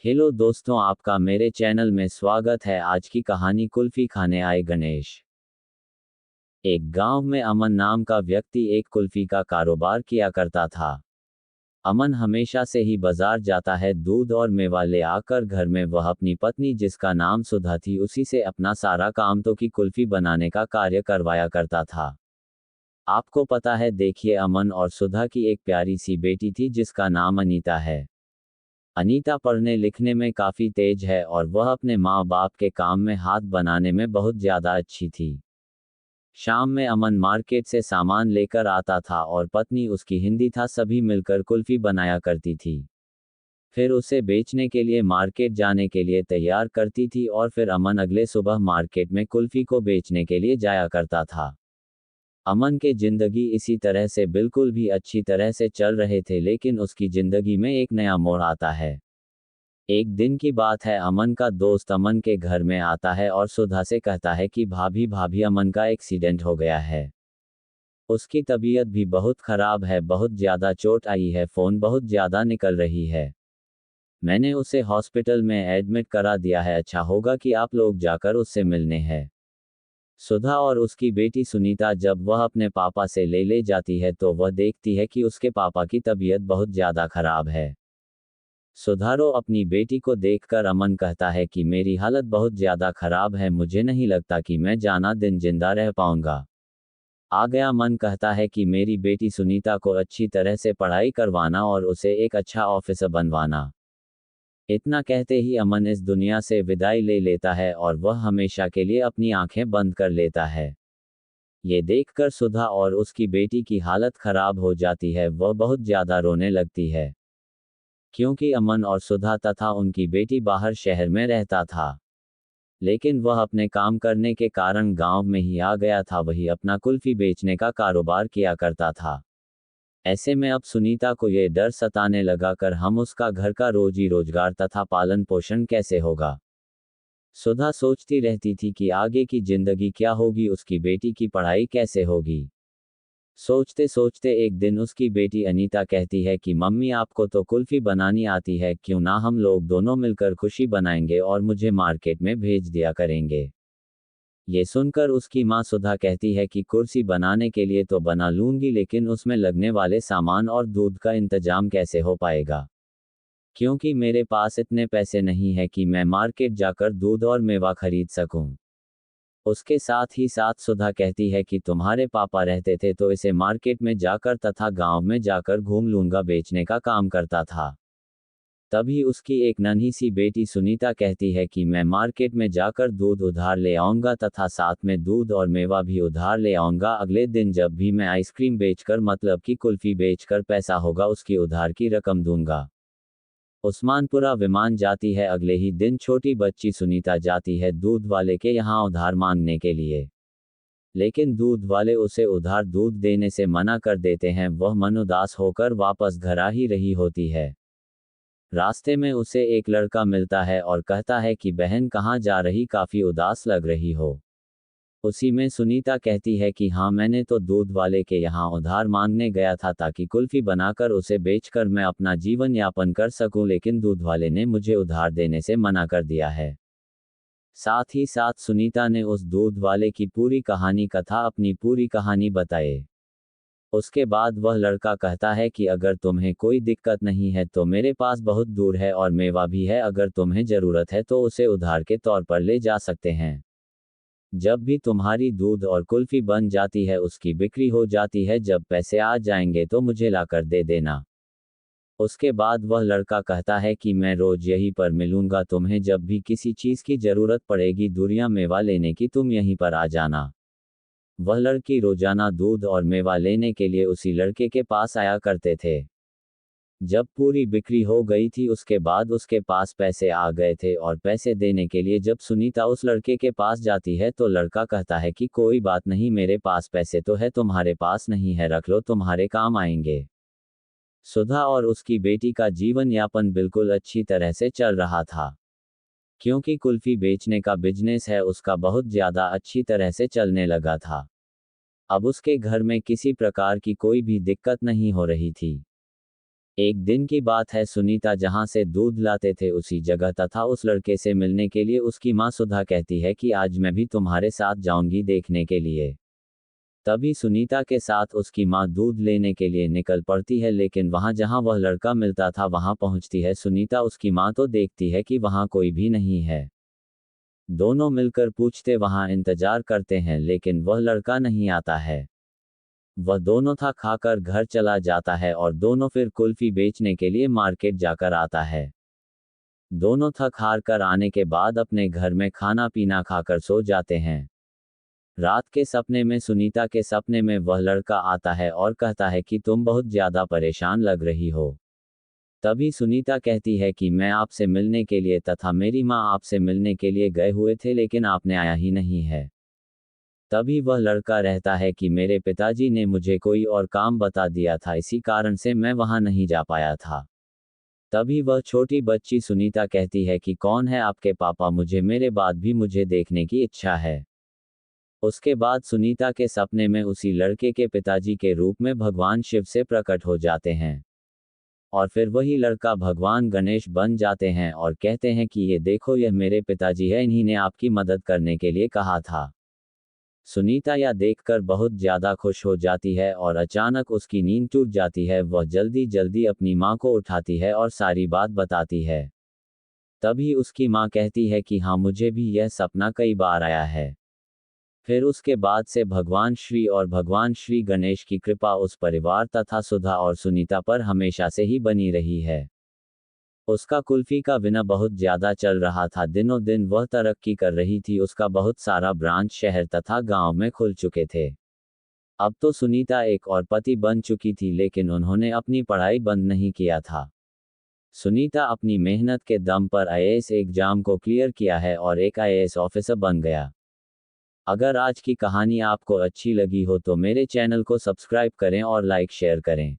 Hello दोस्तों, आपका मेरे चैनल में स्वागत है। आज की कहानी कुल्फी खाने आए गणेश। एक गांव में अमन नाम का व्यक्ति एक कुल्फी का कारोबार किया करता था। अमन हमेशा से ही बाजार जाता है, दूध और मेवा ले आकर घर में वह अपनी पत्नी जिसका नाम सुधा थी उसी से अपना सारा काम तो की कुल्फी बनाने का कार्य करवाया करता था। आपको पता है, देखिए, अमन और सुधा की एक प्यारी सी बेटी थी जिसका नाम अनीता है। अनीता पढ़ने लिखने में काफ़ी तेज है और वह अपने माँ बाप के काम में हाथ बनाने में बहुत ज़्यादा अच्छी थी। शाम में अमन मार्केट से सामान लेकर आता था और पत्नी उसकी हिंदी था, सभी मिलकर कुल्फी बनाया करती थी। फिर उसे बेचने के लिए मार्केट जाने के लिए तैयार करती थी और फिर अमन अगले सुबह मार्केट में कुल्फी को बेचने के लिए जाया करता था। अमन के जिंदगी इसी तरह से बिल्कुल भी अच्छी तरह से चल रहे थे, लेकिन उसकी जिंदगी में एक नया मोड़ आता है। एक दिन की बात है, अमन का दोस्त अमन के घर में आता है और सुधा से कहता है कि भाभी भाभी, अमन का एक्सीडेंट हो गया है। उसकी तबीयत भी बहुत खराब है, बहुत ज़्यादा चोट आई है, फ़ोन बहुत ज़्यादा निकल रही है। मैंने उसे हॉस्पिटल में एडमिट करा दिया है, अच्छा होगा कि आप लोग जाकर उससे मिलने हैं। सुधा और उसकी बेटी सुनीता जब वह अपने पापा से ले जाती है तो वह देखती है कि उसके पापा की तबीयत बहुत ज़्यादा खराब है। सुधारो अपनी बेटी को देखकर अमन कहता है कि मेरी हालत बहुत ज़्यादा खराब है, मुझे नहीं लगता कि मैं जाना दिन जिंदा रह पाऊंगा। आ गया मन कहता है कि मेरी बेटी सुनीता को अच्छी तरह से पढ़ाई करवाना और उसे एक अच्छा ऑफिसर बनवाना। इतना कहते ही अमन इस दुनिया से विदाई ले लेता है और वह हमेशा के लिए अपनी आंखें बंद कर लेता है। ये देखकर सुधा और उसकी बेटी की हालत खराब हो जाती है, वह बहुत ज़्यादा रोने लगती है। क्योंकि अमन और सुधा तथा उनकी बेटी बाहर शहर में रहता था, लेकिन वह अपने काम करने के कारण गांव में ही आ गया था, वही अपना कुल्फी बेचने का कारोबार किया करता था। ऐसे में अब सुनीता को यह डर सताने लगा कर हम उसका घर का रोजी रोजगार तथा पालन पोषण कैसे होगा। सुधा सोचती रहती थी कि आगे की जिंदगी क्या होगी, उसकी बेटी की पढ़ाई कैसे होगी। सोचते सोचते एक दिन उसकी बेटी अनीता कहती है कि मम्मी, आपको तो कुल्फी बनानी आती है, क्यों ना हम लोग दोनों मिलकर खुशी बनाएंगे और मुझे मार्केट में भेज दिया करेंगे। ये सुनकर उसकी माँ सुधा कहती है कि कुर्सी बनाने के लिए तो बना लूंगी, लेकिन उसमें लगने वाले सामान और दूध का इंतजाम कैसे हो पाएगा, क्योंकि मेरे पास इतने पैसे नहीं है कि मैं मार्केट जाकर दूध और मेवा खरीद सकूं। उसके साथ ही साथ सुधा कहती है कि तुम्हारे पापा रहते थे तो इसे मार्केट में जाकर तथा गांव में जाकर घूम लूंगा, बेचने का काम करता था। तभी उसकी एक नन्ही सी बेटी सुनीता कहती है कि मैं मार्केट में जाकर दूध उधार ले आऊंगा तथा साथ में दूध और मेवा भी उधार ले आऊंगा। अगले दिन जब भी मैं आइसक्रीम बेचकर, मतलब कि कुल्फी बेचकर पैसा होगा, उसकी उधार की रकम दूंगा। उस्मानपुरा विमान जाती है। अगले ही दिन छोटी बच्ची सुनीता जाती है दूध वाले के यहाँ उधार मांगने के लिए, लेकिन दूध वाले उसे उधार दूध देने से मना कर देते हैं। वह मन उदास होकर वापस घर आ ही रही होती है। रास्ते में उसे एक लड़का मिलता है और कहता है कि बहन, कहाँ जा रही, काफ़ी उदास लग रही हो। उसी में सुनीता कहती है कि हाँ, मैंने तो दूध वाले के यहाँ उधार मांगने गया था ताकि कुल्फी बनाकर उसे बेचकर मैं अपना जीवन यापन कर सकूं, लेकिन दूध वाले ने मुझे उधार देने से मना कर दिया है। साथ ही साथ सुनीता ने उस दूध वाले की पूरी कहानी कथा, अपनी पूरी कहानी बताए। उसके बाद वह लड़का कहता है कि अगर तुम्हें कोई दिक्कत नहीं है तो मेरे पास बहुत दूर है और मेवा भी है, अगर तुम्हें ज़रूरत है तो उसे उधार के तौर पर ले जा सकते हैं। जब भी तुम्हारी दूध और कुल्फी बन जाती है, उसकी बिक्री हो जाती है, जब पैसे आ जाएंगे तो मुझे लाकर दे देना। उसके बाद वह लड़का कहता है कि मैं रोज यहीं पर मिलूंगा, तुम्हें जब भी किसी चीज़ की ज़रूरत पड़ेगी, दूरियां मेवा लेने की, तुम यहीं पर आ जाना। वह लड़की रोजाना दूध और मेवा लेने के लिए उसी लड़के के पास आया करते थे। जब पूरी बिक्री हो गई थी उसके बाद उसके पास पैसे आ गए थे और पैसे देने के लिए जब सुनीता उस लड़के के पास जाती है तो लड़का कहता है कि कोई बात नहीं, मेरे पास पैसे तो है, तुम्हारे पास नहीं है, रख लो, तुम्हारे काम आएंगे। सुधा और उसकी बेटी का जीवन यापन बिल्कुल अच्छी तरह से चल रहा था, क्योंकि कुल्फी बेचने का बिजनेस है उसका बहुत ज़्यादा अच्छी तरह से चलने लगा था। अब उसके घर में किसी प्रकार की कोई भी दिक्कत नहीं हो रही थी। एक दिन की बात है, सुनीता जहां से दूध लाते थे उसी जगह तथा उस लड़के से मिलने के लिए उसकी मां सुधा कहती है कि आज मैं भी तुम्हारे साथ जाऊंगी देखने के लिए। तभी सुनीता के साथ उसकी मां दूध लेने के लिए निकल पड़ती है, लेकिन वहां जहां वह लड़का मिलता था वहां पहुंचती है सुनीता। उसकी मां तो देखती है कि वहां कोई भी नहीं है। दोनों मिलकर पूछते वहां इंतजार करते हैं, लेकिन वह लड़का नहीं आता है। वह दोनों था खाकर घर चला जाता है और दोनों फिर कुल्फी बेचने के लिए मार्केट जाकर आता है। दोनों थक हार कर आने के बाद अपने घर में खाना पीना खाकर सो जाते हैं। रात के सपने में सुनीता के सपने में वह लड़का आता है और कहता है कि तुम बहुत ज्यादा परेशान लग रही हो। तभी सुनीता कहती है कि मैं आपसे मिलने के लिए तथा मेरी माँ आपसे मिलने के लिए गए हुए थे, लेकिन आपने आया ही नहीं है। तभी वह लड़का रहता है कि मेरे पिताजी ने मुझे कोई और काम बता दिया था, इसी कारण से मैं वहां नहीं जा पाया था। तभी वह छोटी बच्ची सुनीता कहती है कि कौन है आपके पापा, मुझे मेरे बाद भी मुझे देखने की इच्छा है। उसके बाद सुनीता के सपने में उसी लड़के के पिताजी के रूप में भगवान शिव से प्रकट हो जाते हैं। और फिर वही लड़का भगवान गणेश बन जाते हैं और कहते हैं कि ये देखो, यह मेरे पिताजी है, इन्हीं ने आपकी मदद करने के लिए कहा था। सुनीता यह देखकर बहुत ज्यादा खुश हो जाती है और अचानक उसकी नींद टूट जाती है। वह जल्दी जल्दी अपनी माँ को उठाती है और सारी बात बताती है। तभी उसकी माँ कहती है कि हाँ, मुझे भी यह सपना कई बार आया है। फिर उसके बाद से भगवान श्री गणेश की कृपा उस परिवार तथा सुधा और सुनीता पर हमेशा से ही बनी रही है। उसका कुल्फी का बिना बहुत ज्यादा चल रहा था, दिनों दिन वह तरक्की कर रही थी। उसका बहुत सारा ब्रांच शहर तथा गांव में खुल चुके थे। अब तो सुनीता एक और पति बन चुकी थी, लेकिन उन्होंने अपनी पढ़ाई बंद नहीं किया था। सुनीता अपनी मेहनत के दम पर आईएएस एग्जाम को क्लियर किया है और एक आईएएस ऑफिसर बन गया। अगर आज की कहानी आपको अच्छी लगी हो तो मेरे चैनल को सब्सक्राइब करें और लाइक शेयर करें।